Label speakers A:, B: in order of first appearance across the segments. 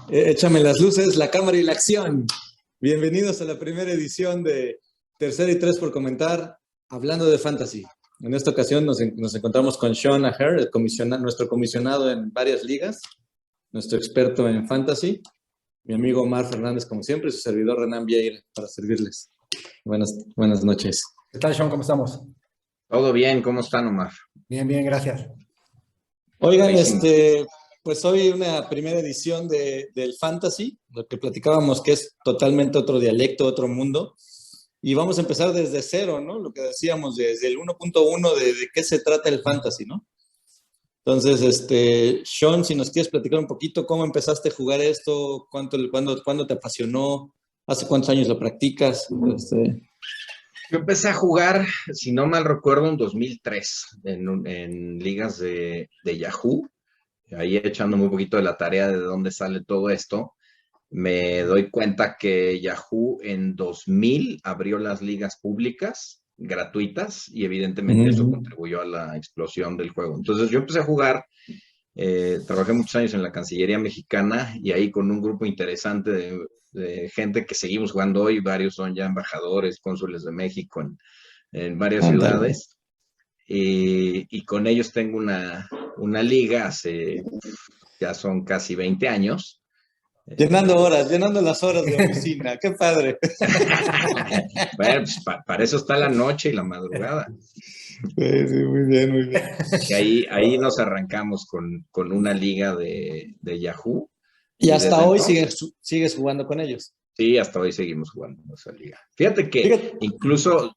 A: Échame las luces, la cámara y la acción. Bienvenidos a la primera edición de Tercera y Tres por Comentar, hablando de fantasy. En esta ocasión nos encontramos con Sean Aher, nuestro comisionado en varias ligas, nuestro experto en fantasy, mi amigo Omar Fernández, como siempre, y su servidor Renan Vieira, para servirles. Buenas noches.
B: ¿Qué tal, Sean? ¿Cómo estamos?
C: Todo bien, ¿cómo están, Omar?
B: Bien, gracias.
A: Oigan, pues hoy una primera edición del Fantasy, lo que platicábamos que es totalmente otro dialecto, otro mundo, y vamos a empezar desde cero, ¿no? Lo que decíamos, desde el 1.1 de qué se trata el Fantasy, ¿no? Entonces, Sean, si nos quieres platicar un poquito, ¿cómo empezaste a jugar esto? ¿Cuándo te apasionó? ¿Hace cuántos años lo practicas?
C: Yo empecé a jugar, si no mal recuerdo, en 2003, en ligas de Yahoo. Ahí echándome un poquito de la tarea de dónde sale todo esto, me doy cuenta que Yahoo en 2000 abrió las ligas públicas gratuitas y evidentemente eso contribuyó a la explosión del juego. Entonces yo empecé a jugar, trabajé muchos años en la Cancillería Mexicana y ahí con un grupo interesante de gente que seguimos jugando hoy, varios son ya embajadores, cónsules de México en varias ciudades. Y con ellos tengo una liga ya son casi 20 años.
A: Llenando las horas de oficina, qué padre.
C: Bueno, pues para eso está la noche y la madrugada.
A: Sí, muy bien.
C: Y ahí nos arrancamos con una liga de Yahoo.
A: Y hasta hoy sigues jugando con ellos.
C: Sí, hasta hoy seguimos jugando en esa liga. Fíjate que incluso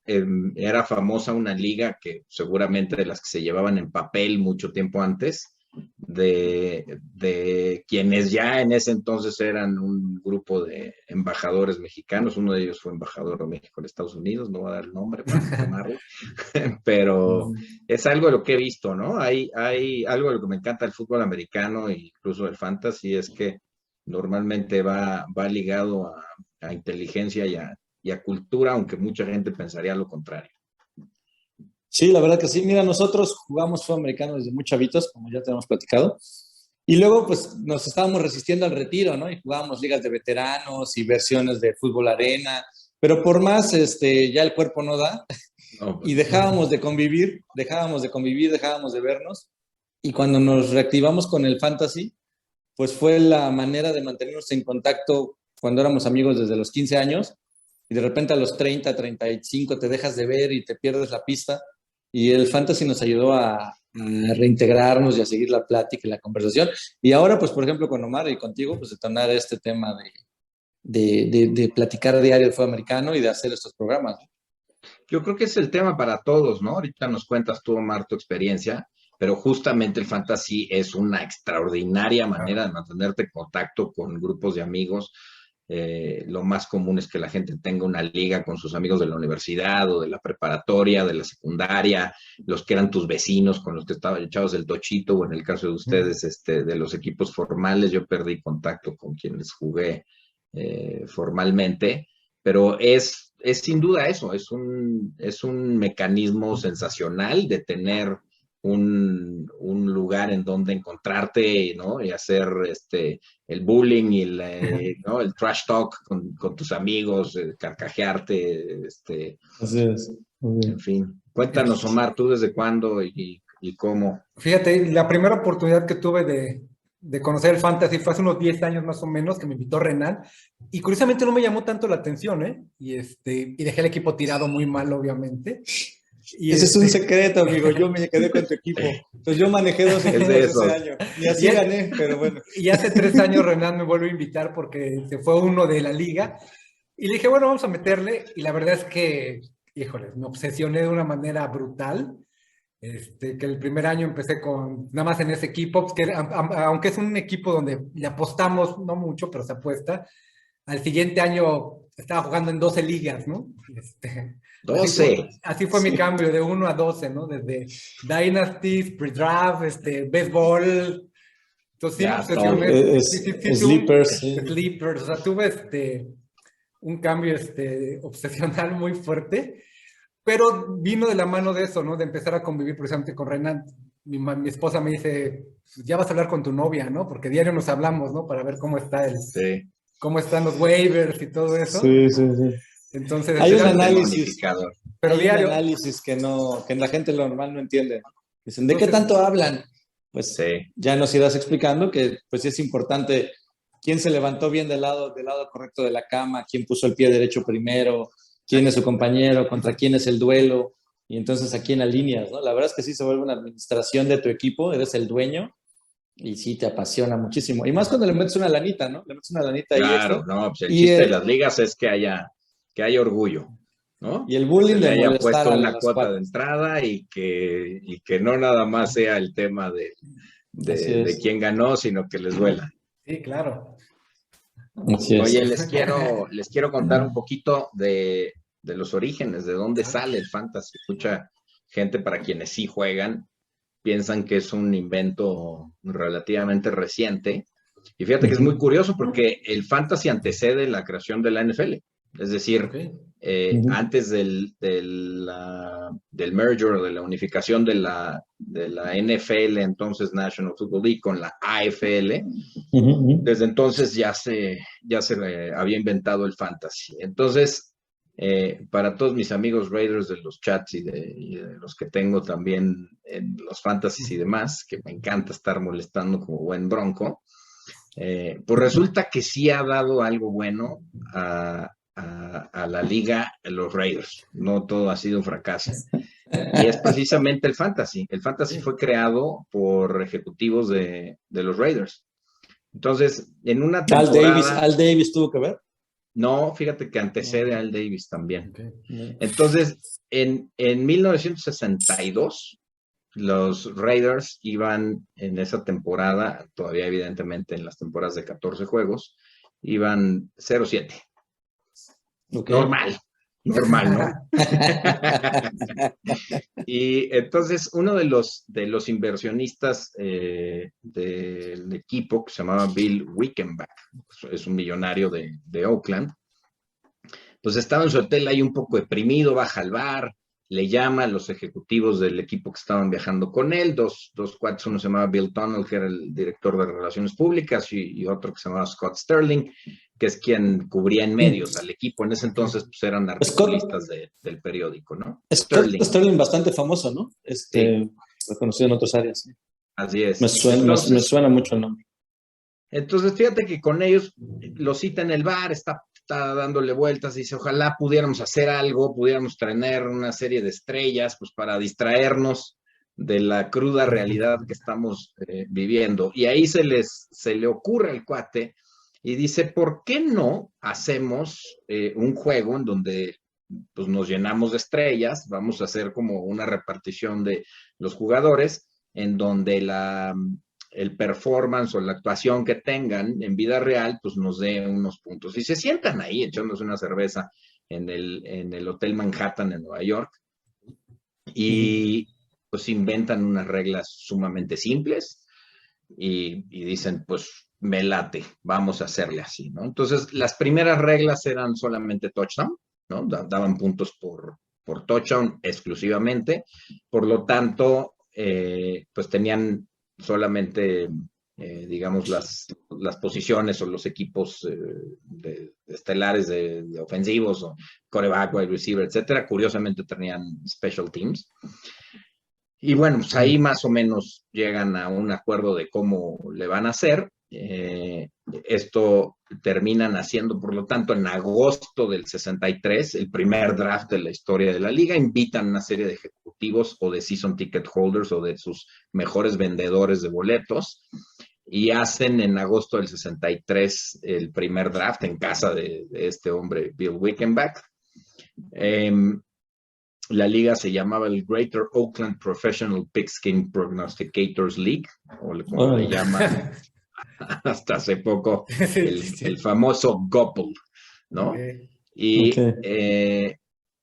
C: era famosa una liga que seguramente de las que se llevaban en papel mucho tiempo antes, de quienes ya en ese entonces eran un grupo de embajadores mexicanos. Uno de ellos fue embajador de México en Estados Unidos, no voy a dar el nombre para no quemarlo, pero es algo de lo que he visto, ¿no? Hay algo de lo que me encanta del fútbol americano e incluso del fantasy, es que normalmente va ligado a inteligencia y a cultura, aunque mucha gente pensaría lo contrario.
A: Sí, la verdad que sí. Mira, nosotros jugamos fútbol americano desde muy chavitos, como ya tenemos platicado, y luego pues nos estábamos resistiendo al retiro, ¿no? Y jugábamos ligas de veteranos y versiones de fútbol arena, pero por más, ya el cuerpo no da, y dejábamos de convivir, dejábamos de vernos, y cuando nos reactivamos con el fantasy, pues fue la manera de mantenernos en contacto cuando éramos amigos desde los 15 años, y de repente a los 30, 35 te dejas de ver y te pierdes la pista. Y el fantasy nos ayudó a reintegrarnos y a seguir la plática y la conversación. Y ahora, pues, por ejemplo, con Omar y contigo, pues, detonar este tema de platicar a diario el fútbol americano y de hacer estos programas.
C: Yo creo que es el tema para todos, ¿no? Ahorita nos cuentas tú, Omar, tu experiencia, pero justamente el fantasy es una extraordinaria manera de mantenerte en contacto con grupos de amigos. Lo más común es que la gente tenga una liga con sus amigos de la universidad o de la preparatoria, de la secundaria, los que eran tus vecinos con los que estaban echados del tochito, o en el caso de ustedes, de los equipos formales. Yo perdí contacto con quienes jugué formalmente, pero es sin duda eso, es un mecanismo sensacional de tener un lugar en donde encontrarte, ¿no? Y hacer el bullying y ¿no? El trash talk con tus amigos, carcajearte,
A: Así es.
C: En fin. Cuéntanos, Omar, ¿tú desde cuándo y cómo?
B: Fíjate, la primera oportunidad que tuve de conocer el fantasy fue hace unos 10 años más o menos, que me invitó Renan, y curiosamente no me llamó tanto la atención, ¿eh? Y dejé el equipo tirado muy mal, obviamente. Y
A: ese es un secreto, amigo. Yo me quedé con tu equipo. Entonces yo manejé 2 equipos ese año. Y así gané, pero bueno.
B: Y hace 3 años Renan me vuelve a invitar porque se fue uno de la liga. Y le dije, bueno, vamos a meterle. Y la verdad es que, híjole, me obsesioné de una manera brutal. Que el primer año empecé nada más en ese equipo, pues, que aunque es un equipo donde le apostamos, no mucho, pero se apuesta. Al siguiente año estaba jugando en 12 ligas, ¿no?
C: 12.
B: Así fue mi cambio, de 1 a 12, ¿no? Desde Dynasties, Pre-Draft, Baseball. Entonces,
A: Sleepers.
B: Sleepers, o sea, tuve un cambio obsesional muy fuerte, pero vino de la mano de eso, ¿no? De empezar a convivir precisamente con Renan. mi esposa me dice, ya vas a hablar con tu novia, ¿no? Porque diario nos hablamos, ¿no? Para ver cómo está
C: Sí.
B: cómo están los waivers y todo eso.
A: Sí, sí, sí.
B: Entonces,
A: Hay un
C: Es el tema
A: análisis,
C: unificador.
B: pero
A: hay un
B: diario.
A: análisis que la gente normal no entiende. Dicen, ¿de qué
B: Entonces,
A: tanto hablan? Pues
C: Sí.
A: ya nos irás explicando que pues es importante quién se levantó bien del lado correcto de la cama, quién puso el pie derecho primero, quién es su compañero, contra quién es el duelo, y entonces a quién alineas, ¿no? La verdad es que sí se vuelve una administración de tu equipo, eres el dueño, y sí te apasiona muchísimo. Y más cuando le metes una lanita, ¿no? Le metes una lanita ahí
C: Claro,
A: extra.
C: no, pues el
A: Y,
C: chiste de las ligas es que haya orgullo, ¿no?
A: y el
C: Que se
A: bullying
C: le
A: de
C: haya
A: molestar
C: puesto
A: a
C: una
A: las
C: cuota de
A: cuatro.
C: entrada y que no nada más sea el tema
A: Así
C: de
A: es.
C: quién ganó, sino que les duela.
B: sí, claro.
A: Así es.
C: Oye, les quiero contar un poquito de los orígenes, de dónde sale el fantasy. Mucha gente para quienes sí juegan piensan que es un invento relativamente reciente. Y fíjate que es muy curioso porque el fantasy antecede la creación de la NFL. Es decir,
B: Ok.
C: antes del merger o de la unificación de la NFL, entonces National Football League, con la AFL, desde entonces ya se había inventado el fantasy. Entonces, para todos mis amigos Raiders de los chats y de los que tengo también en los fantasies y demás, que me encanta estar molestando como buen bronco, pues resulta que sí ha dado algo bueno a la liga, a los Raiders. No todo ha sido un fracaso. Y es precisamente el fantasy. El fantasy fue creado por ejecutivos de los Raiders. Entonces, en una temporada,
A: Al Davis tuvo que ver.
C: no, fíjate que antecede a Al Davis también.
B: Okay.
C: Entonces, en 1962, los Raiders iban en esa temporada, todavía evidentemente en las temporadas de 14 juegos, iban 0-7.
A: Okay.
C: Normal, ¿no? Y entonces uno de los inversionistas del equipo, que se llamaba Bill Wickenbach, es un millonario de Oakland, pues estaba en su hotel ahí un poco deprimido, baja al bar, le llama a los ejecutivos del equipo que estaban viajando con él, dos cuates, uno se llamaba Bill Tunnell, que era el director de Relaciones Públicas, y otro que se llamaba Scott Sterling, que es quien cubría en medios al equipo. En ese entonces pues eran articulistas del periódico, ¿no?
A: Sterling bastante famoso, ¿no?
C: Sí.
A: Reconocido en otras áreas.
C: Así es.
A: Me suena mucho el nombre.
C: Entonces, fíjate que con ellos lo cita en el bar, está dándole vueltas, dice, ojalá pudiéramos hacer algo, pudiéramos tener una serie de estrellas, pues para distraernos de la cruda realidad que estamos viviendo. Y ahí se le ocurre al cuate y dice, ¿por qué no hacemos un juego en donde pues nos llenamos de estrellas? Vamos a hacer como una repartición de los jugadores en donde el performance o la actuación que tengan en vida real, pues nos dé unos puntos. Y se sientan ahí echándose una cerveza en el Hotel Manhattan en Nueva York y pues inventan unas reglas sumamente simples y dicen, pues me late, vamos a hacerle así, ¿no? Entonces, las primeras reglas eran solamente touchdown, ¿no? Daban puntos por touchdown exclusivamente, por lo tanto, pues tenían solamente, digamos, las posiciones o los equipos estelares de ofensivos, o quarterback, wide receiver, etcétera. Curiosamente tenían special teams. Y bueno, pues ahí más o menos llegan a un acuerdo de cómo le van a hacer. Esto terminan haciendo, por lo tanto, en agosto del 63, el primer draft de la historia de la liga. Invitan a una serie de ejecutivos o de season ticket holders o de sus mejores vendedores de boletos y hacen en agosto del 63 el primer draft en casa de este hombre, Bill Wickenbach. La liga se llamaba el Greater Oakland Professional Pigskin Prognosticators League, o como le llaman hasta hace poco, el famoso GOPL, ¿no?
B: Okay.
C: Y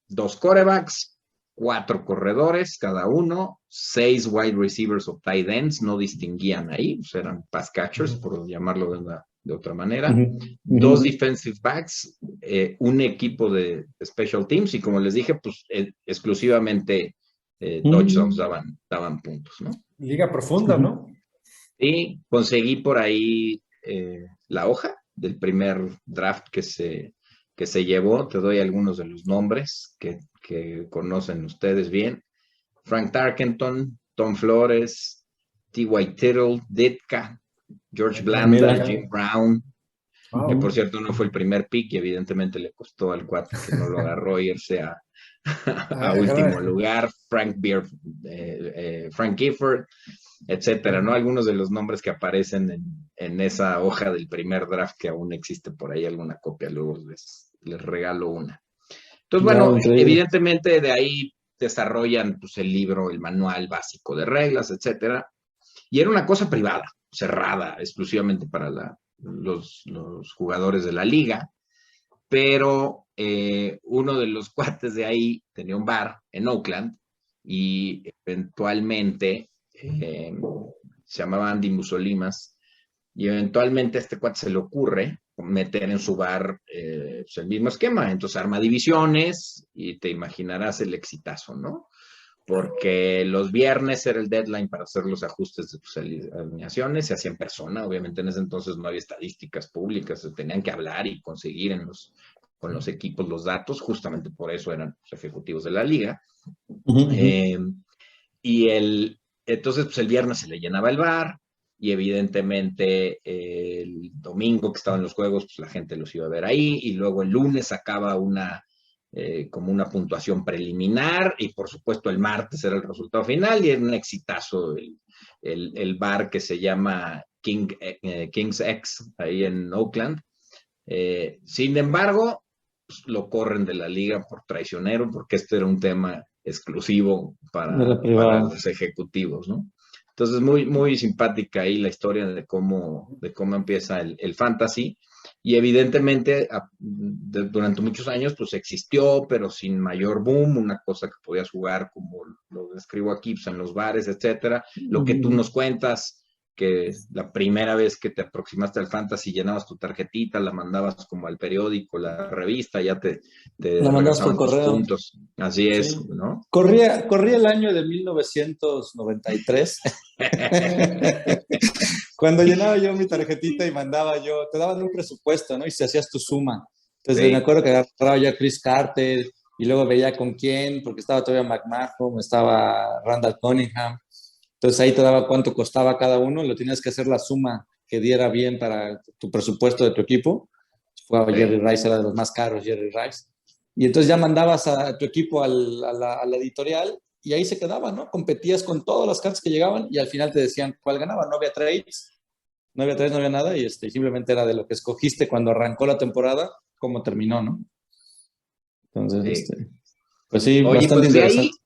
C: 2 quarterbacks, 4 corredores cada uno, 6 wide receivers o tight ends, no distinguían ahí, pues eran pass catchers, por llamarlo de otra manera, 2 defensive backs, un equipo de special teams y como les dije, pues exclusivamente touchdowns daban puntos, ¿no?
B: Liga profunda, ¿no?
C: Y conseguí por ahí la hoja del primer draft que se llevó. Te doy algunos de los nombres que conocen ustedes bien. Frank Tarkenton, Tom Flores, T.Y. Tittle, Ditka, George Blanda,
A: Mira.
C: Jim Brown, que
B: Wow.
C: por cierto no fue el primer pick y evidentemente le costó al cuate que no lo agarró irse a último lugar. Frank Gifford, etcétera, ¿no? Algunos de los nombres que aparecen en esa hoja del primer draft que aún existe por ahí alguna copia, luego les regalo una. Entonces,
A: Wow,
C: bueno,
A: increíble.
C: evidentemente de ahí desarrollan pues, el libro, el manual básico de reglas, etcétera. Y era una cosa privada, cerrada, exclusivamente para los jugadores de la liga. Pero uno de los cuates de ahí tenía un bar en Oakland y eventualmente se llamaba Andy Musolimas y eventualmente a este cuate se le ocurre meter en su bar pues el mismo esquema, entonces arma divisiones y te imaginarás el exitazo, ¿no? Porque los viernes era el deadline para hacer los ajustes de tus alineaciones, se hacía en persona, obviamente en ese entonces no había estadísticas públicas, se tenían que hablar y conseguir con los equipos los datos, justamente por eso eran los ejecutivos de la liga. Entonces, pues el viernes se le llenaba el bar y evidentemente el domingo que estaban los juegos, pues la gente los iba a ver ahí y luego el lunes sacaba como una puntuación preliminar y por supuesto el martes era el resultado final y era un exitazo el bar que se llama King's X ahí en Oakland. Sin embargo, pues, lo corren de la liga por traicionero porque este era un tema exclusivo para los ejecutivos, ¿no? Entonces, muy, muy simpática ahí la historia de cómo empieza el fantasy. Y evidentemente, durante muchos años, pues existió, pero sin mayor boom, una cosa que podías jugar, como lo describo aquí, pues, en los bares, etcétera. Lo que tú nos cuentas, que la primera vez que te aproximaste al fantasy, llenabas tu tarjetita, la mandabas como al periódico, la revista, ya te
A: La mandas por
C: regresaban tus
A: correo.
C: puntos. Así es,
A: Sí.
C: ¿no?
A: Corría el año de 1993. Cuando llenaba yo mi tarjetita y mandaba yo, te daban un presupuesto, ¿no? Y si hacías tu suma. Entonces me
C: Sí.
A: acuerdo que agarraba yo a Chris Carter y luego veía con quién, porque estaba todavía McMahon, estaba Randall Cunningham. Entonces ahí te daba cuánto costaba cada uno, lo tenías que hacer la suma que diera bien para tu presupuesto de tu equipo. Fue Jerry Rice, era de los más caros, Jerry Rice. Y entonces ya mandabas a tu equipo a la editorial y ahí se quedaba, ¿no? Competías con todas las cartas que llegaban y al final te decían cuál ganaba. No había trades, no había nada y simplemente era de lo que escogiste cuando arrancó la temporada, cómo terminó, ¿no? Entonces,
C: Sí.
A: pues sí,
C: Oye,
A: bastante
C: pues de ahí,
A: interesante.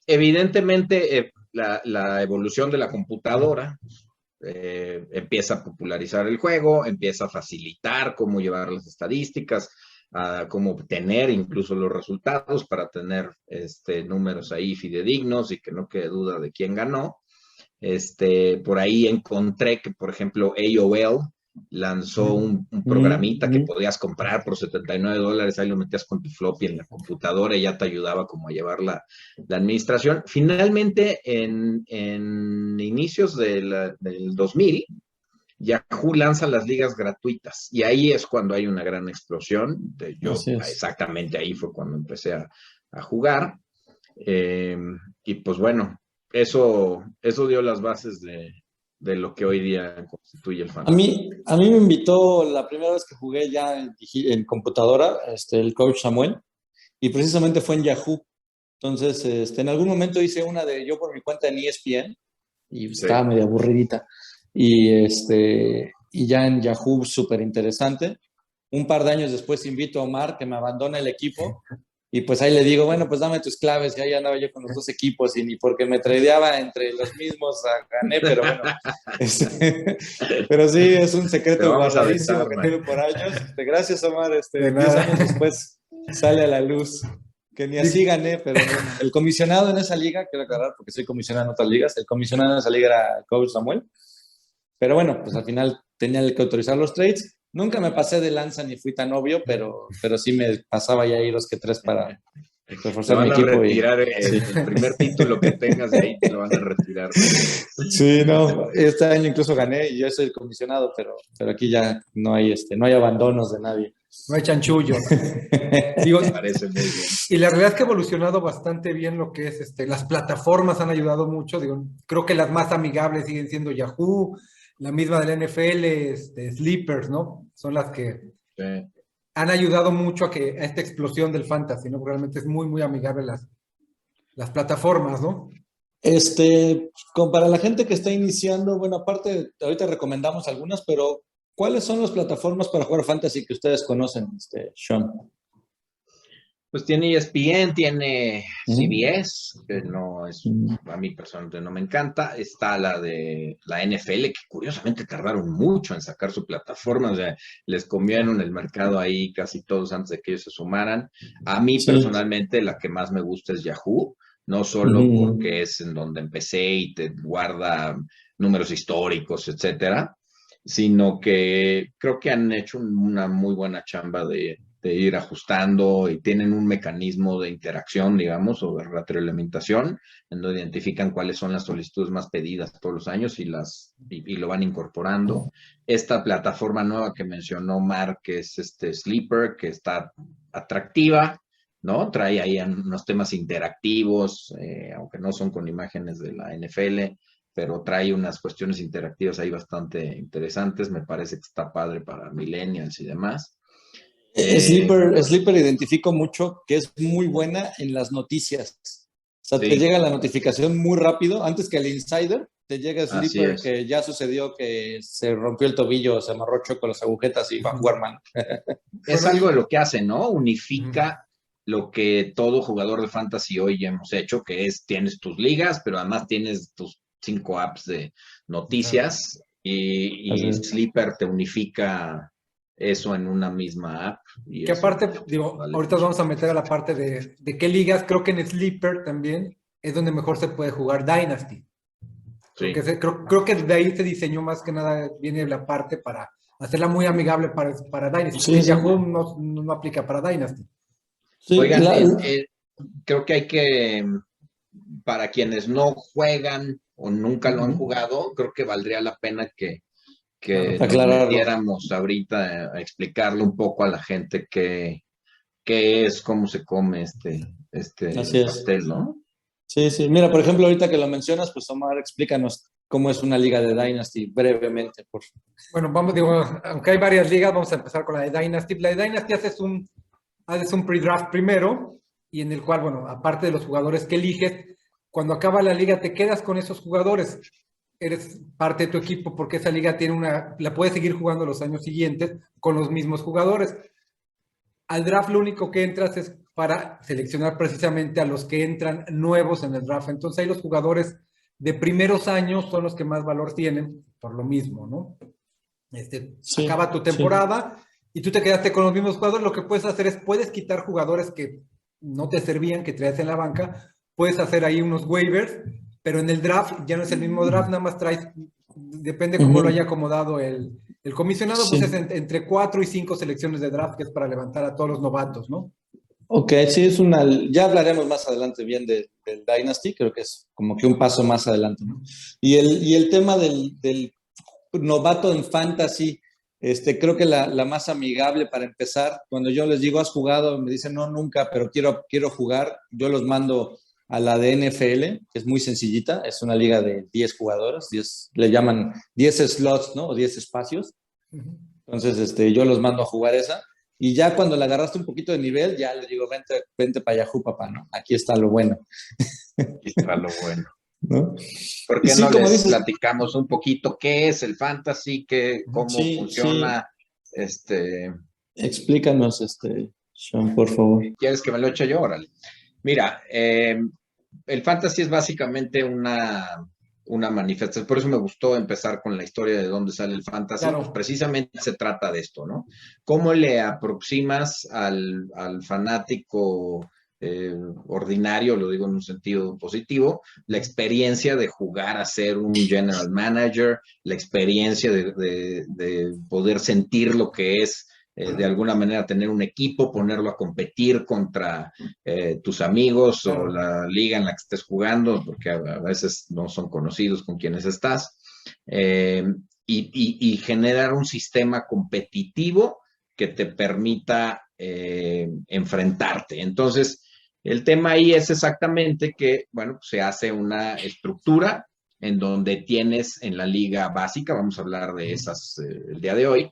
C: evidentemente, la evolución de la computadora empieza a popularizar el juego, empieza a facilitar cómo llevar las estadísticas, cómo obtener incluso los resultados para tener números ahí fidedignos y que no quede duda de quién ganó. Por ahí encontré que, por ejemplo, AOL lanzó un programita que podías comprar por $79, ahí lo metías con tu floppy en la computadora y ya te ayudaba como a llevar la administración. Finalmente, en inicios del 2000, Yahoo lanza las ligas gratuitas y ahí es cuando hay una gran explosión. Yo exactamente ahí fue cuando empecé a jugar. Y pues bueno, eso dio las bases de lo que hoy día constituye el fantasy.
A: A mí me invitó la primera vez que jugué ya en computadora, el coach Samuel, y precisamente fue en Yahoo. Entonces, en algún momento hice una de yo por mi cuenta en ESPN y estaba medio aburridita. Y ya en Yahoo, súper interesante. Un par de años después invito a Omar que me abandona el equipo y pues ahí le digo, bueno, pues dame tus claves. Y ahí andaba yo con los dos equipos y ni porque me tradeaba entre los mismos gané, pero bueno. Pero sí, es un secreto guardadísimo que tengo por años. Gracias, Omar. 10 años después sale a la luz. Que ni así gané, pero bueno. El comisionado en esa liga, quiero aclarar porque soy comisionado en otras ligas, el comisionado en esa liga era el coach Samuel. Pero bueno, pues al final tenía que autorizar los trades. Nunca me pasé de lanza ni fui tan obvio, pero sí me pasaba ya ahí 2 que 3 reforzar mi
C: van a
A: equipo.
C: retirar
A: Sí.
C: el primer título que tengas de ahí, te lo van a retirar.
A: Sí, no, este año incluso gané y yo soy el comisionado, pero aquí ya no hay, no hay abandonos de nadie.
B: No hay chanchullos. Digo,
C: Me parece muy bien.
B: y la realidad es que ha evolucionado bastante bien lo que es, las plataformas han ayudado mucho. Digo, creo que las más amigables siguen siendo Yahoo, la misma del NFL, Sleepers, ¿no? Son las que
C: Sí.
B: han ayudado mucho a esta explosión del fantasy, ¿no? Porque realmente es muy, muy amigable las plataformas, ¿no?
A: Como para la gente que está iniciando, bueno, aparte, ahorita recomendamos algunas, pero ¿cuáles son las plataformas para jugar fantasy que ustedes conocen, Sean?
C: Pues tiene ESPN, tiene
A: Ujú.
C: CBS, que no es, a mí personalmente no me encanta. Está la de la NFL, que curiosamente tardaron mucho en sacar su plataforma, o sea, les comieron el mercado ahí casi todos antes de que ellos se sumaran. A mí
A: Sí.
C: personalmente la que más me gusta es Yahoo, no solo porque es en donde empecé y te guarda números históricos, etcétera, sino que creo que han hecho una muy buena chamba de ir ajustando y tienen un mecanismo de interacción, digamos, o de retroalimentación, en donde identifican cuáles son las solicitudes más pedidas todos los años y lo van incorporando. Esta plataforma nueva que mencionó Mark, que es Sleeper, que está atractiva, ¿no? Trae ahí unos temas interactivos, aunque no son con imágenes de la NFL, pero trae unas cuestiones interactivas ahí bastante interesantes. Me parece que está padre para millennials y demás.
A: Sleeper identifico mucho que es muy buena en las noticias. O sea,
C: Sí,
A: te llega la notificación muy rápido, antes que el Insider, te llega
C: así
A: Sleeper
C: es.
A: que ya sucedió que se rompió el tobillo, se amarró con las agujetas y va a jugar mal.
C: Es
B: Bueno,
C: algo de lo que hace, ¿no? Unifica lo que todo jugador de fantasy hoy hemos hecho, que es tienes tus ligas, pero además tienes tus 5 apps de
B: claro.
C: noticias y Sleeper te unifica eso en una misma app y
B: Que
C: eso
B: aparte,
C: pues,
B: digo,
C: vale
B: ahorita nos
C: mucho.
B: vamos a meter a la parte de qué ligas. Creo que en Sleeper también es donde mejor se puede jugar Dynasty.
C: Sí,
B: Creo que de ahí se diseñó más que nada, viene la parte para hacerla muy amigable para Dynasty, porque
A: Sí,
B: en
A: sí.
B: Yahoo no aplica para Dynasty.
A: Sí,
C: oigan, creo que hay que, para quienes no juegan o nunca lo han jugado, creo que valdría la pena que
B: Claro.
C: nos
A: aclararlo.
C: metiéramos ahorita a explicarle un poco a la gente qué es, cómo se come
A: Así
C: este
A: es.
C: pastel, ¿no?
A: Sí, sí. Mira, por ejemplo, ahorita que lo mencionas, pues Omar, explícanos cómo es una liga de Dynasty brevemente, por favor.
B: Bueno, aunque hay varias ligas, vamos a empezar con la de Dynasty. La de Dynasty haces un pre-draft primero, y en el cual, bueno, aparte de los jugadores que eliges, cuando acaba la liga te quedas con esos jugadores. Eres parte de tu equipo porque esa liga la puedes seguir jugando los años siguientes con los mismos jugadores. Al draft lo único que entras es para seleccionar precisamente a los que entran nuevos en el draft. Entonces ahí los jugadores de primeros años son los que más valor tienen por lo mismo, ¿no?
A: Sí,
B: Acaba tu
A: sí.
B: temporada y tú te quedaste con los mismos jugadores. Lo que puedes hacer es, puedes quitar jugadores que no te servían, que traes en la banca, puedes hacer ahí unos waivers, pero en el draft ya no es el mismo draft, nada más traes, depende cómo lo haya acomodado el comisionado, pues es
A: Sí.
B: entre 4 y 5 selecciones de draft, que es para levantar a todos los novatos, ¿no?
A: Ok, sí, ya hablaremos más adelante bien del Dynasty, creo que es como que un paso más adelante, ¿no? Y el tema del novato en fantasy, creo que la más amigable para empezar, cuando yo les digo, ¿has jugado? Me dicen, no, nunca, pero quiero jugar. Yo los mando a la de NFL, que es muy sencillita, es una liga de 10 jugadores, 10, le llaman 10 slots, ¿no? O 10 espacios. Entonces, yo los mando a jugar esa. Y ya cuando le agarraste un poquito de nivel, ya les digo, vente para Yahoo, papá, ¿no? Aquí está lo bueno,
C: Aquí está lo bueno.
A: ¿no?
C: ¿Por
A: Y
C: qué
A: sí,
C: no
A: como
C: les
A: dices,
C: platicamos un poquito qué es el fantasy, cómo
A: sí, sí,
C: funciona? Este,
A: explícanos, Sean, por favor.
C: ¿Quieres que me lo eche yo? Órale. Mira, el fantasy es básicamente una manifestación, por eso me gustó empezar con la historia de dónde sale el fantasy, pues
B: Claro.
C: precisamente se trata de esto, ¿no? ¿Cómo le aproximas al fanático ordinario, lo digo en un sentido positivo, la experiencia de jugar a ser un general manager, la experiencia de poder sentir lo que es de alguna manera tener un equipo, ponerlo a competir contra tus amigos o la liga en la que estés jugando, porque a veces no son conocidos con quienes estás, y generar un sistema competitivo que te permita enfrentarte. Entonces, el tema ahí es exactamente que, bueno, se hace una estructura en donde tienes en la liga básica, vamos a hablar de esas el día de hoy,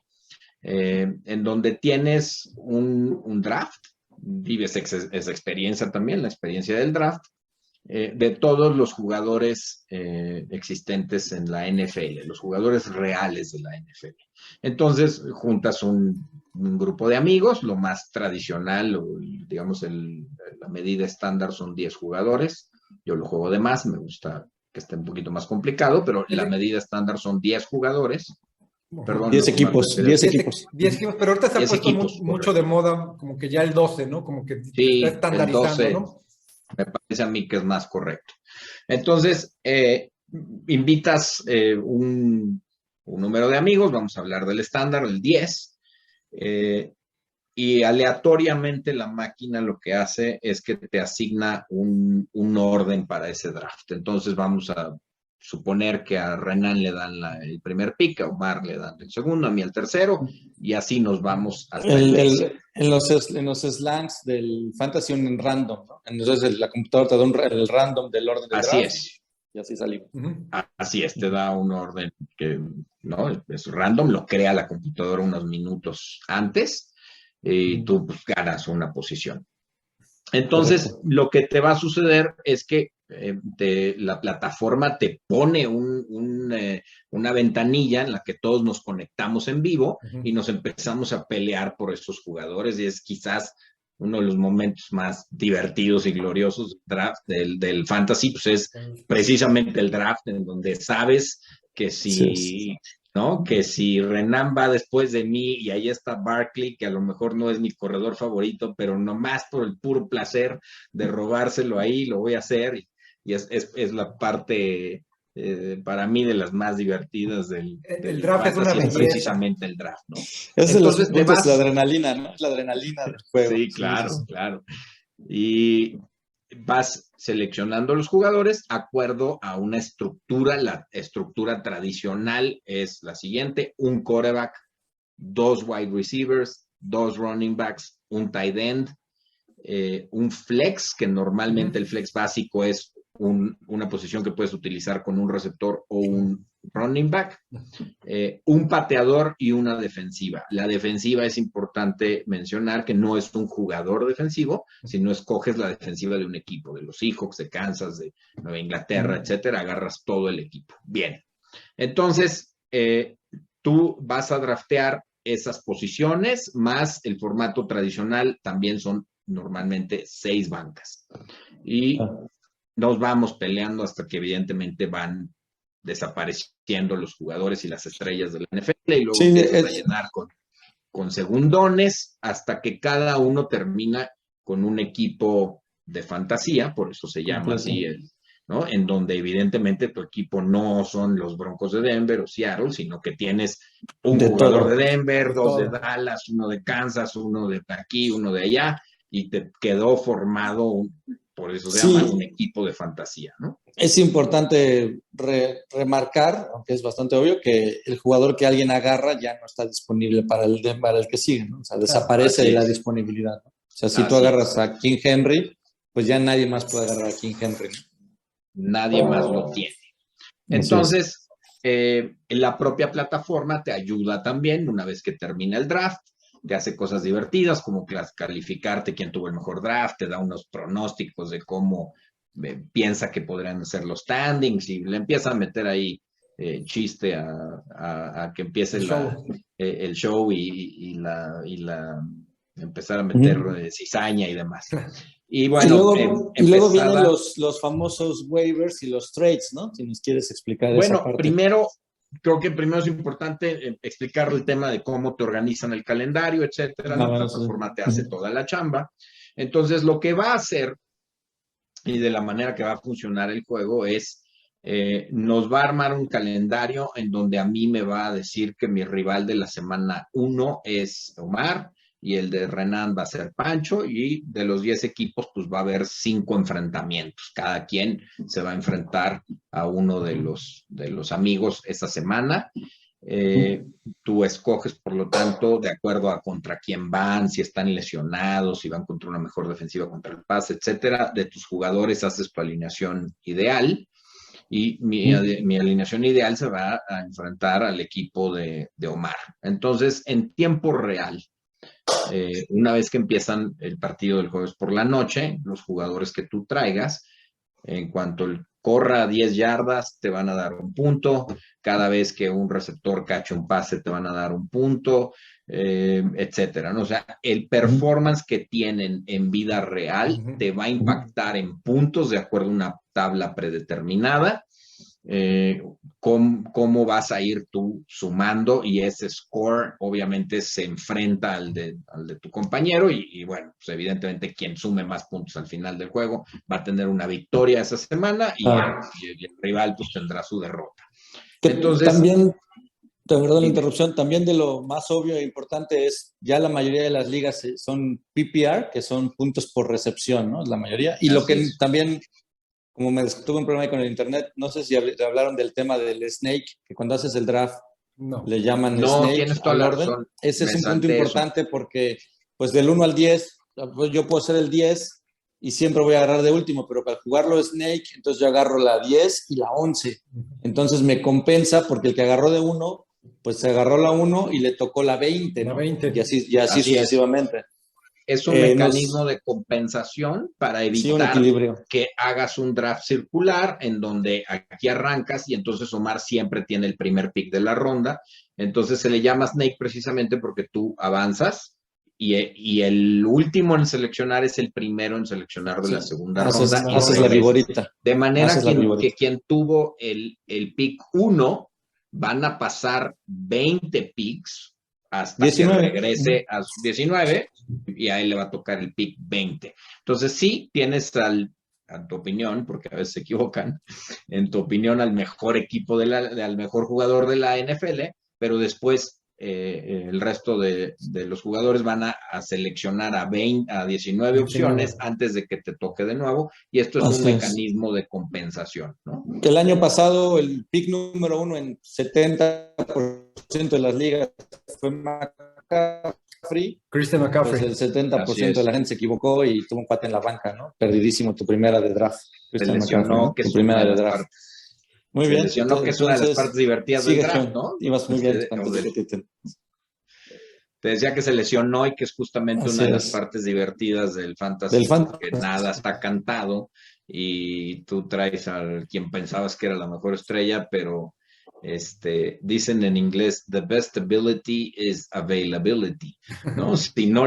C: en donde tienes un draft, vives esa experiencia también, la experiencia del draft, de todos los jugadores existentes en la NFL, los jugadores reales de la NFL. Entonces, juntas un grupo de amigos, lo más tradicional, o, digamos, la medida estándar son 10 jugadores. Yo lo juego de más, me gusta que esté un poquito más complicado, pero la medida estándar son 10 jugadores. Perdón,
A: 10 equipos, 10 equipos.
B: 10 equipos, pero ahorita se ha puesto
C: equipos,
B: mucho de moda, como que ya el 12, ¿no? Como que
C: sí,
B: está estandarizando,
C: el 12,
B: ¿no?
C: me parece a mí que es más correcto. Entonces, invitas un número de amigos, vamos a hablar del estándar, el 10, y aleatoriamente la máquina lo que hace es que te asigna un orden para ese draft. Entonces vamos a suponer que a Renan le dan el primer pick, a Omar le dan el segundo, a mí el tercero, y así nos vamos hasta
A: en los slangs del fantasy un random, ¿no? Entonces la computadora te da el random del orden del
C: así
A: draft.
C: Es.
A: Y así salimos.
C: Así es, te da un orden que no es random, lo crea la computadora unos minutos antes y tú pues, ganas una posición. Entonces, correcto, lo que te va a suceder es que la plataforma te pone una ventanilla en la que todos nos conectamos en vivo y nos empezamos a pelear por estos jugadores, y es quizás uno de los momentos más divertidos y gloriosos del draft, del fantasy, pues es precisamente el draft, en donde sabes que si, ¿no? Que si Renan va después de mí y ahí está Barkley, que a lo mejor no es mi corredor favorito, pero nomás por el puro placer de robárselo ahí, lo voy a hacer, y es la parte para mí de las más divertidas del
B: draft
C: fantasy,
B: es una belleza.
C: precisamente el draft, ¿no?
A: Entonces te vas... la adrenalina, ¿no? La adrenalina del juego.
C: Sí, claro, sí. Claro. Y vas seleccionando los jugadores de acuerdo a una estructura. La estructura tradicional es la siguiente: un quarterback, 2 wide receivers, 2 running backs, un tight end, un flex, que normalmente el flex básico es una posición que puedes utilizar con un receptor o un running back, un pateador y una defensiva. La defensiva es importante mencionar que no es un jugador defensivo, sino escoges la defensiva de un equipo, de los Seahawks, de Kansas, de Nueva Inglaterra, etcétera, agarras todo el equipo. Bien, entonces tú vas a draftear esas posiciones, más el formato tradicional, también son normalmente 6 bancas. Y nos vamos peleando hasta que evidentemente van desapareciendo los jugadores y las estrellas de la NFL, y luego empiezas a llenar con segundones hasta que cada uno termina con un equipo de fantasía, por eso se llama así, ¿no? En donde evidentemente tu equipo no son los Broncos de Denver o Seattle, sino que tienes un jugador de Denver, 2 de Dallas, 1 de Kansas, 1 de aquí, 1 de allá, y te quedó formado por eso se llama un equipo de fantasía, ¿no?
A: Es importante remarcar, aunque es bastante obvio, que el jugador que alguien agarra ya no está disponible para el que sigue, ¿no? O sea, desaparece de la disponibilidad, ¿no? O sea, si tú agarras a King Henry, pues ya nadie más puede agarrar a King Henry, ¿no?
C: Nadie más lo tiene. Entonces, la propia plataforma te ayuda también, una vez que termina el draft, te hace cosas divertidas como calificarte quién tuvo el mejor draft, te da unos pronósticos de cómo piensa que podrían ser los standings, y le empieza a meter ahí chiste a que empiece el show y empezar a meter cizaña y demás. Y bueno,
A: y luego vienen los famosos waivers y los trades, ¿no? Si nos quieres explicar esa parte.
C: Primero, creo que primero es importante explicar el tema de cómo te organizan el calendario, etcétera. La plataforma te hace toda la chamba. Entonces, lo que va a hacer y de la manera que va a funcionar el juego es Nos va a armar un calendario en donde a mí me va a decir que mi rival de la semana 1 es Omar y el de Renan va a ser Pancho, y de los 10 equipos pues va a haber 5 enfrentamientos. Cada quien se va a enfrentar a uno de los amigos esta semana. Tú escoges, por lo tanto, de acuerdo a contra quién van, si están lesionados, si van contra una mejor defensiva contra el pase, etcétera. De tus jugadores haces tu alineación ideal, y mi alineación ideal se va a enfrentar al equipo de Omar. Entonces, en tiempo real, una vez que empiezan el partido del jueves por la noche, los jugadores que tú traigas, en cuanto corra 10 yardas, te van a dar un punto. Cada vez que un receptor cache un pase, te van a dar un punto, etcétera, ¿no? O sea, el performance que tienen en vida real te va a impactar en puntos de acuerdo a una tabla predeterminada. Cómo vas a ir tú sumando, y ese score obviamente se enfrenta al de tu compañero, y bueno, pues evidentemente quien sume más puntos al final del juego va a tener una victoria esa semana, y el rival pues tendrá su derrota. Entonces,
A: también, perdón la interrupción, también de lo más obvio e importante es, ya la mayoría de las ligas son PPR, que son puntos por recepción, ¿no? La mayoría. Y lo que también, como tuve un problema ahí con el internet, no sé si hablaron del tema del snake, que cuando haces el draft le llaman snake
C: tienes toda
A: al
C: la
A: orden.
C: razón.
A: Ese es un punto importante porque, pues, del 1 al 10, pues, yo puedo ser el 10 y siempre voy a agarrar de último, pero para jugarlo snake, entonces yo agarro la 10 y la 11. Entonces me compensa porque el que agarró de 1, pues se agarró la 1 y le tocó la 20, ¿no?
B: La 20.
A: Y así sucesivamente.
C: Es un mecanismo de compensación para evitar que hagas un draft circular en donde aquí arrancas y entonces Omar siempre tiene el primer pick de la ronda. Entonces se le llama Snake precisamente porque tú avanzas y el último en seleccionar es el primero en seleccionar de la segunda ronda.
A: Haces la viborita.
C: De manera que quien tuvo el pick 1 van a pasar 20 picks hasta 19. Que regrese a 19 y a él le va a tocar el pick 20. Entonces sí, tienes a tu opinión, porque a veces se equivocan, en tu opinión al mejor equipo, al mejor jugador de la NFL, pero después el resto de los jugadores van a seleccionar a 19 opciones antes de que te toque de nuevo, y esto es un mecanismo de compensación, ¿no?
A: El año pasado el pick número 1 en 70% de las ligas fue McCaffrey.
B: Christian McCaffrey.
A: Pues el 70% de la gente se equivocó y tuvo un pate en la banca, ¿no? Perdidísimo tu primera de draft.
C: Christian McCaffrey, ¿no?
A: Tu primera de draft. Muy bien.
C: Se lesionó, que es una de las partes divertidas del draft, ¿no?
A: Ibas muy bien.
C: Te decía que se lesionó y que es justamente una de las partes divertidas del fantasy, que nada está cantado y tú traes a quien pensabas que era la mejor estrella, pero dicen en inglés, the best ability is availability, ¿no? Si no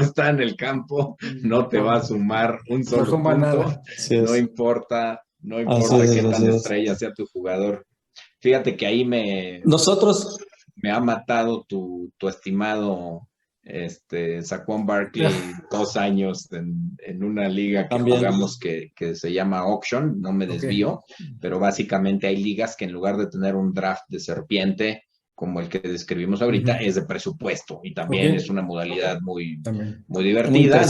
C: está en el campo, no te va a sumar un solo punto, no importa qué tan estrella sea tu jugador. Fíjate que ahí me ha matado tu estimado Saquon Barkley 2 años en una liga que jugamos que se llama Auction, no me desvío, pero básicamente hay ligas que en lugar de tener un draft de serpiente como el que describimos ahorita, es de presupuesto, y también es una modalidad muy divertida,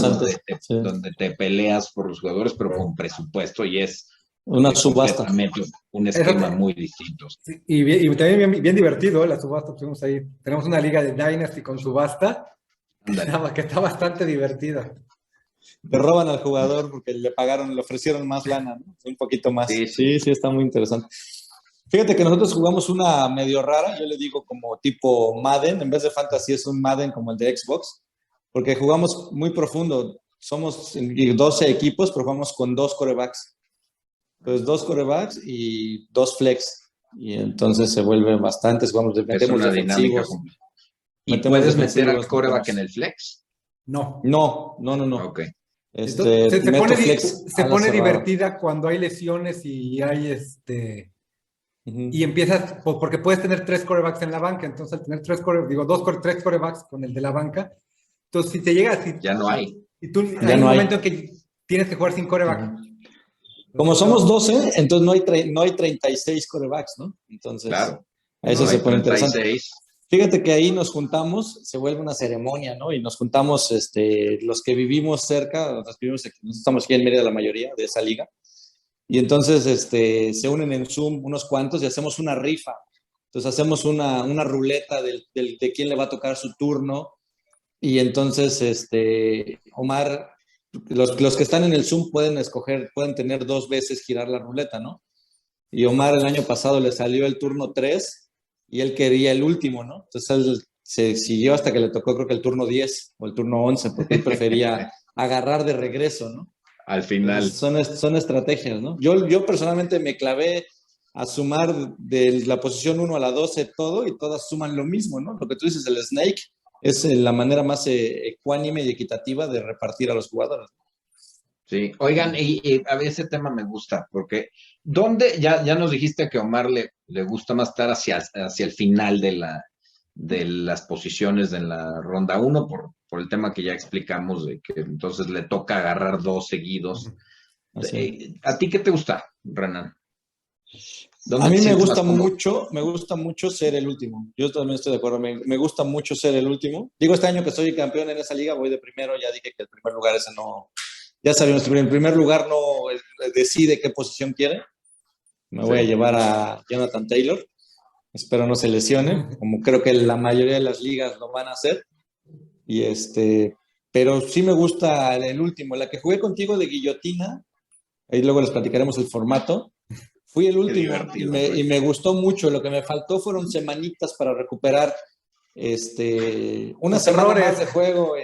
C: donde te peleas por los jugadores, pero con presupuesto, y es
A: una subasta.
C: Un esquema muy distinto.
B: Sí, y también bien divertido, la subasta. Tenemos una liga de Dynasty con subasta que está bastante divertida.
A: Le roban al jugador porque le ofrecieron más lana, ¿no? Un poquito más. Sí, está muy interesante. Fíjate que nosotros jugamos una medio rara, yo le digo como tipo Madden, en vez de fantasy es un Madden como el de Xbox, porque jugamos muy profundo. Somos 12 equipos, pero jugamos con 2 quarterbacks. Entonces, 2 quarterbacks y 2 flex. Y entonces se vuelve bastante.
C: Es una dinámica completa. ¿Y puedes meter al quarterback en el flex?
B: No.
C: Ok.
B: Se pone divertida cuando hay lesiones y hay y empiezas, porque puedes tener 3 quarterbacks en la banca. Entonces, al tener 3 quarterbacks con el de la banca, entonces si te llega
C: ya no hay.
B: Y tú hay un momento en que tienes que jugar sin quarterback.
A: Como somos 12, entonces no hay 36 quarterbacks, ¿no? Entonces,
C: Claro.
A: a eso
C: No,
A: se
C: hay
A: pone interesante.
C: 36.
A: Fíjate que ahí nos juntamos, se vuelve una ceremonia, ¿no? Y nos juntamos los que vivimos cerca, los que vivimos aquí, nosotros estamos aquí en Mérida la mayoría de esa liga, y entonces se unen en Zoom unos cuantos y hacemos una rifa. Entonces hacemos una ruleta de quién le va a tocar su turno, y entonces Omar, los que están en el Zoom pueden escoger, pueden tener 2 veces girar la ruleta, ¿no? Y Omar el año pasado le salió el turno 3 y él quería el último, ¿no? Entonces él se siguió hasta que le tocó creo que el turno 10 o el turno 11 porque él prefería agarrar de regreso, ¿no?
C: Al
A: Entonces
C: final.
A: son estrategias, ¿no? Yo personalmente me clavé a sumar de la posición 1 a la 12 todo y todas suman lo mismo, ¿no? Lo que tú dices, el snake es la manera más ecuánime y equitativa de repartir a los jugadores.
C: Sí, oigan, y a ver, ese tema me gusta, porque ¿dónde? Ya nos dijiste que a Omar le gusta más estar hacia el final de las posiciones en la ronda uno, por el tema que ya explicamos, de que entonces le toca agarrar 2 seguidos.
A: Así es.
C: ¿A ti qué te gusta, Renan?
A: A
C: ¿Dónde
A: mí
C: te sientes más cómodo?
A: me gusta mucho ser el último. Yo también estoy de acuerdo, me gusta mucho ser el último. Digo, este año que soy campeón en esa liga, voy de primero, ya dije que el primer lugar ese no, ya sabemos que el primer lugar no decide qué posición quiere. Me voy a
C: Sí.
A: llevar a Jonathan Taylor, espero no se lesione, como creo que la mayoría de las ligas lo van a hacer. Y pero sí me gusta el último, la que jugué contigo de guillotina, ahí luego les platicaremos el formato. Fui el
C: Qué
A: último
C: divertido
A: y
C: fue.
A: me gustó mucho. Lo que me faltó fueron semanitas para recuperar una
B: Tus
A: semana más
B: errores.
A: de juego.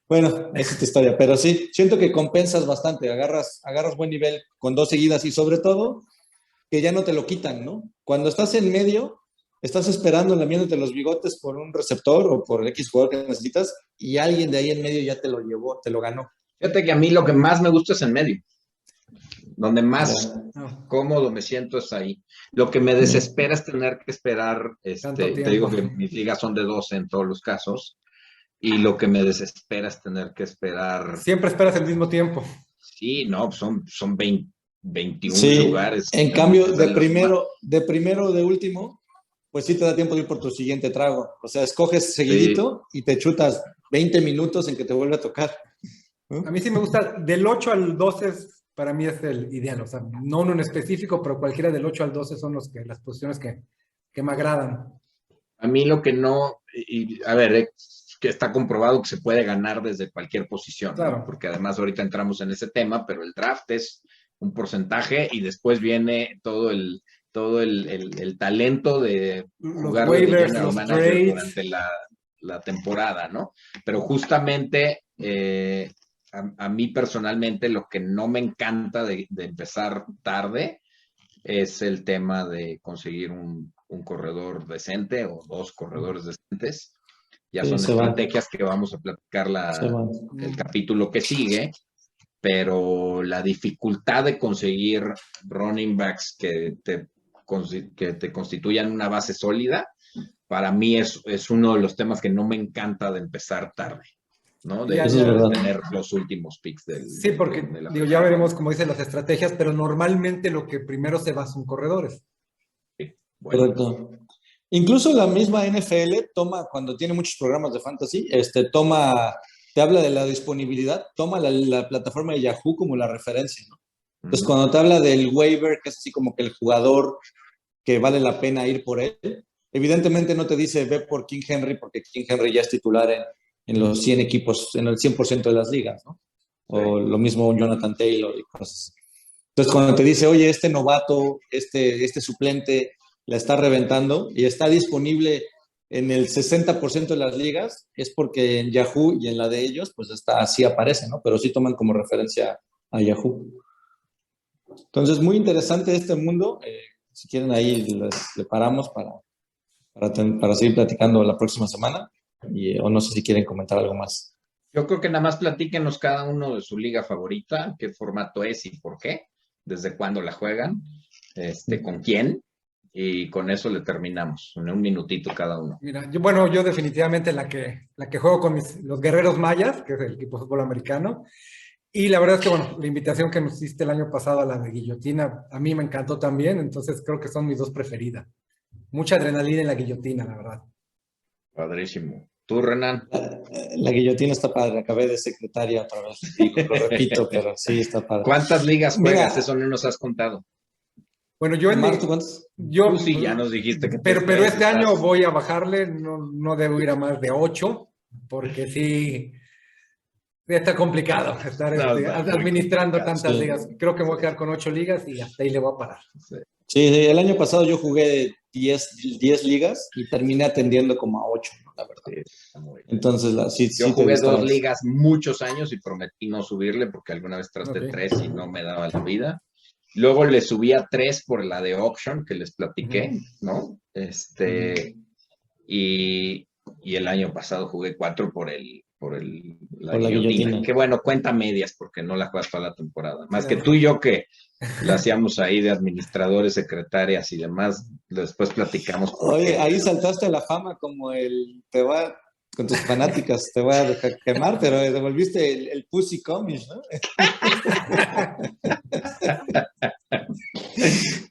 A: Bueno, esa es tu historia, pero sí, siento que compensas bastante, agarras buen nivel con 2 seguidas y sobre todo que ya no te lo quitan, ¿no? Cuando estás en medio, estás esperando lamiéndote los bigotes por un receptor o por X jugador que necesitas y alguien de ahí en medio ya te lo llevó, te lo ganó.
C: Fíjate que a mí lo que más me gusta es en medio. Donde más
A: Ya.
B: No,
C: cómodo me siento es ahí. Lo que me desespera es tener que esperar,
B: tanto
C: te
B: tiempo.
C: digo que mis ligas son de 12 en todos los casos, y lo que me desespera es tener que esperar,
B: Siempre esperas el mismo tiempo.
C: sí, no, son 20, 21
A: Sí,
C: lugares
A: en
C: en los
A: cambio,
C: que sale la suma.
A: de primero o de último, pues sí te da tiempo de ir por tu siguiente trago. O sea, escoges
C: Sí,
A: seguidito y te chutas 20 minutos en que te vuelve a tocar.
B: A
A: ¿No?
B: mí sí me gusta, del 8 al 12 para mí es el ideal, o sea, no uno en específico, pero cualquiera del 8 al 12 son las posiciones que me agradan.
C: a mí lo que no, a ver, que está comprobado que se puede ganar desde cualquier posición, ¿no?
B: Claro,
C: Porque además ahorita entramos en ese tema, pero el draft es un porcentaje y después viene todo el talento de
B: los
C: jugarle de
B: waivers,
C: general
B: los
C: manager
B: trades,
C: durante la temporada, ¿no? Pero justamente a mí personalmente lo que no me encanta de empezar tarde es el tema de conseguir un corredor decente o 2 corredores decentes. Ya
A: Sí,
C: son
A: se van,
C: estrategias que vamos a platicar
A: se van.
C: el capítulo que sigue, pero la dificultad de conseguir running backs que te constituyan una base sólida, para mí es uno de los temas que no me encanta de empezar tarde, ¿no?
B: ya,
A: Eso es
C: De
A: verdad.
C: tener los últimos picks
B: sí, porque
C: de la
B: digo, ya
C: primera
B: veremos,
C: ronda.
B: como dicen, las estrategias, pero normalmente lo que primero se va son corredores.
C: Sí, bueno,
A: Correcto. Incluso la misma NFL toma, cuando tiene muchos programas de fantasy, te habla de la disponibilidad, toma la plataforma de Yahoo como la referencia, ¿no? Entonces,
C: uh-huh.
A: cuando te habla del waiver, que es así como que el jugador que vale la pena ir por él, evidentemente no te dice ve por King Henry, porque King Henry ya es titular en los 100 equipos, en el 100% de las ligas, ¿no?
C: Sí.
A: O lo mismo un Jonathan Taylor y cosas. Entonces, cuando te dice, oye, este novato, este suplente la está reventando y está disponible en el 60% de las ligas, es porque en Yahoo y en la de ellos, pues así aparece, ¿no? Pero sí toman como referencia a Yahoo. Entonces, muy interesante este mundo. Si quieren, ahí le paramos para seguir platicando la próxima semana. O no sé si quieren comentar algo más.
C: Yo creo que nada más platíquenos cada uno de su liga favorita, qué formato es y por qué, desde cuándo la juegan, con quién, y con eso le terminamos, en un minutito cada uno.
B: Mira, yo definitivamente la que juego con los guerreros mayas, que es el equipo de fútbol americano, Y la verdad es que, bueno, la invitación que nos hiciste el año pasado a la de guillotina, a mí me encantó también, entonces creo que son mis dos preferidas. Mucha adrenalina en la guillotina, la verdad.
C: Padrísimo. ¿Tú, Renan?
A: La guillotina está padre, acabé de secretaria otra vez, lo repito, pero sí está padre.
C: ¿Cuántas ligas juegas?
A: Mira,
C: Eso no nos has contado.
B: Bueno, yo en
A: Omar, ¿tú cuántos?
B: yo,
C: Tú sí, ya nos dijiste que
B: pero este año
C: estás-
B: voy a bajarle, no debo ir a más de 8, porque sí, está complicado estar
C: No, está muy
B: administrando
C: complicado.
B: tantas
A: Sí.
B: ligas. Creo que me voy a quedar con 8 ligas y hasta ahí le voy a parar.
C: Sí.
A: Sí, el año pasado yo jugué 10 ligas y terminé atendiendo como a 8, ¿no? La verdad.
C: Sí, está muy bien.
A: Entonces, sí,
C: Yo
A: sí te
C: jugué
A: gustaba
C: 2
A: eso.
C: ligas muchos años y prometí no subirle porque alguna vez traté
B: Ok.
C: 3 y no me daba la vida. Luego le subí a 3 por la de auction que les platiqué, ¿no? Y el año pasado jugué 4 por la
A: Por la
C: guillotina.
A: guillotina.
C: Que bueno, cuenta medias porque no la juegas toda la temporada. Más
B: Sí.
C: que tú y yo que la hacíamos ahí de administradores, secretarias y demás. Después platicamos por
A: Oye,
C: qué.
A: ahí saltaste a la fama como te va, con tus fanáticas, te va a quemar, pero devolviste el Pussy Comics, ¿no?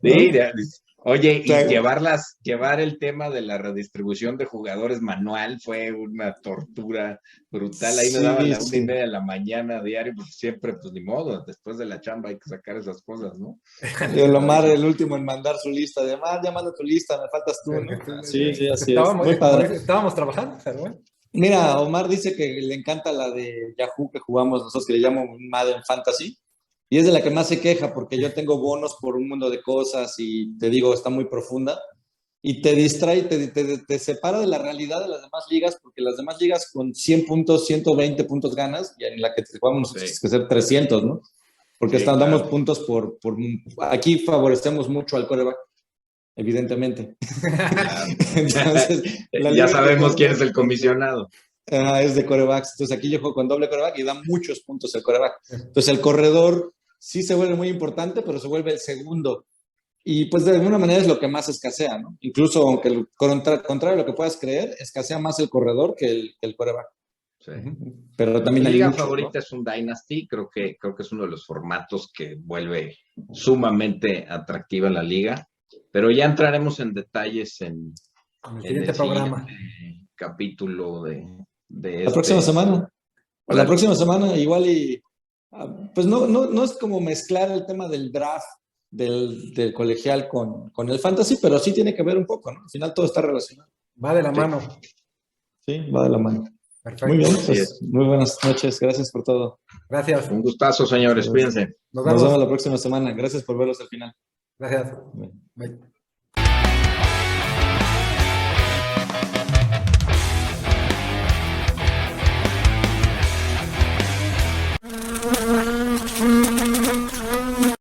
C: Sí, oye, y
A: Claro.
C: llevar el tema de la redistribución de jugadores manual fue una tortura brutal. Ahí me daba
A: Sí,
C: la 1:30
A: sí.
C: de la mañana diario, porque siempre, pues ni modo, después de la chamba hay que sacar esas cosas, ¿no?
A: Y el Omar, el último en mandar su lista, de Omar, ya manda tu lista, me faltas tú, ¿no? Sí, sí, así es. Muy
B: Como
A: padre.
B: dice, estábamos trabajando, pero bueno.
A: Mira, Omar dice que le encanta la de Yahoo que jugamos nosotros, que le llamo Madden Fantasy, y es de la que más se queja, porque yo tengo bonos por un mundo de cosas y te digo, está muy profunda, y te distrae, te separa de la realidad de las demás ligas, porque las demás ligas con 100 puntos, 120 puntos ganas, y en la que jugamos nosotros
C: Sí.
A: es que ser 300, ¿no? Porque
C: Sí,
A: damos
C: claro.
A: puntos aquí favorecemos mucho al quarterback, evidentemente.
C: Claro.
A: Entonces, la
C: Ya
A: liga que
C: sabemos
A: juego-
C: quién es el comisionado.
A: es de quarterbacks. Entonces aquí yo juego con doble quarterback y da muchos puntos el quarterback. Entonces el corredor sí se vuelve muy importante, pero se vuelve el segundo. Y pues de alguna manera es lo que más escasea, ¿no? Incluso aunque contrario a lo que puedas creer, escasea más el corredor que el quarterback.
C: Sí.
A: Pero también
C: Mi
A: hay
C: liga
A: mucho,
C: favorita
A: ¿no?
C: es un Dynasty, creo que es uno de los formatos que vuelve sumamente atractiva la liga, pero ya entraremos en detalles en
B: Con el
C: el
B: siguiente programa.
C: siguiente capítulo de
A: La próxima semana. La
C: Órale.
A: próxima semana igual pues no es como mezclar el tema del draft del colegial con el fantasy, pero sí tiene que ver un poco, ¿no? Al final todo está relacionado.
B: Va de la
C: Sí.
B: mano.
A: Sí, va de la mano.
B: Perfecto.
A: Muy bien,
C: Así
A: pues muy buenas noches. Gracias por todo.
B: Gracias.
C: Un gustazo, señores, cuídense.
B: Nos
A: Nos vemos
B: vemos.
A: la próxima semana. Gracias por verlos al final.
B: Gracias. Bye.